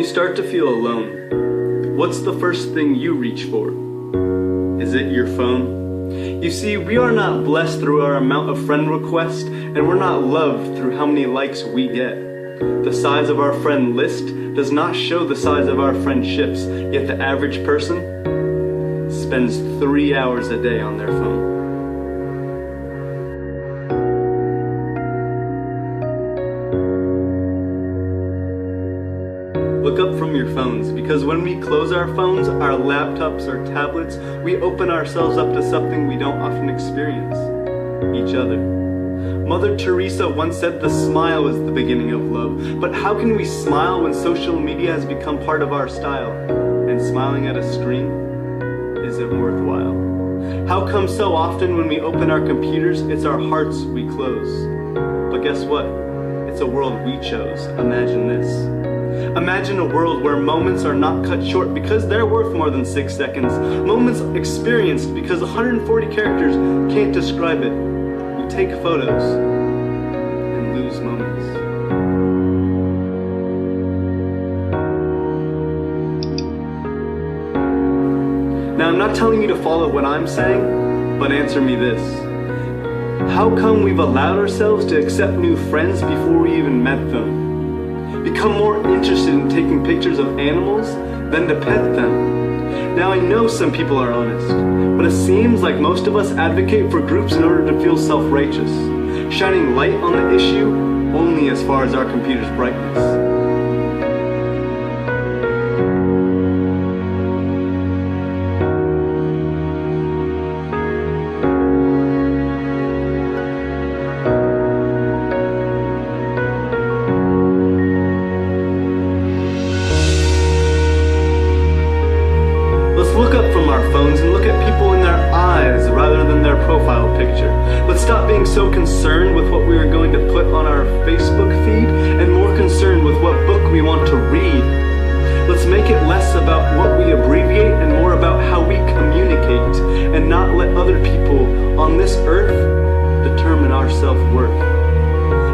you start to feel alone, what's the first thing you reach for? Is it your phone? You see, we are not blessed through our amount of friend requests, and we're not loved through how many likes we get. The size of our friend list does not show the size of our friendships, yet the average person spends 3 hours a day on their phone. Look up from your phones, because when we close our phones, our laptops, or tablets, we open ourselves up to something we don't often experience: each other. Mother Teresa once said the smile is the beginning of love, but how can we smile when social media has become part of our style, and smiling at a screen isn't worthwhile? How come so often when we open our computers, it's our hearts we close? But guess what? It's a world we chose. Imagine this. Imagine a world where moments are not cut short because they're worth more than 6 seconds. Moments experienced because 140 characters can't describe it. We take photos and lose moments. Now, I'm not telling you to follow what I'm saying, but answer me this. How come we've allowed ourselves to accept new friends before we even met them? Become more interested in taking pictures of animals than to pet them? Now, I know some people are honest, but it seems like most of us advocate for groups in order to feel self-righteous, shining light on the issue only as far as our computer's brightness. Look up from our phones and look at people in their eyes rather than their profile picture. Let's stop being so concerned with what we are going to put on our Facebook feed and more concerned with what book we want to read. Let's make it less about what we abbreviate and more about how we communicate, and not let other people on this earth determine our self-worth.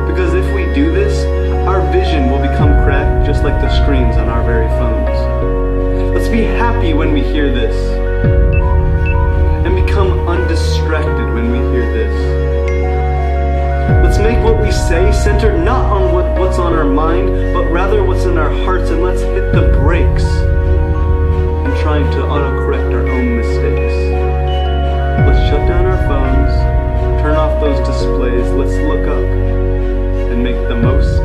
Because if we do this, our vision will become cracked just like the screens on our very phones. Let's be happy when we hear this, and become undistracted when we hear this. Let's make what we say center not on what's on our mind, but rather what's in our hearts, and let's hit the brakes in trying to autocorrect our own mistakes. Let's shut down our phones, turn off those displays, let's look up and make the most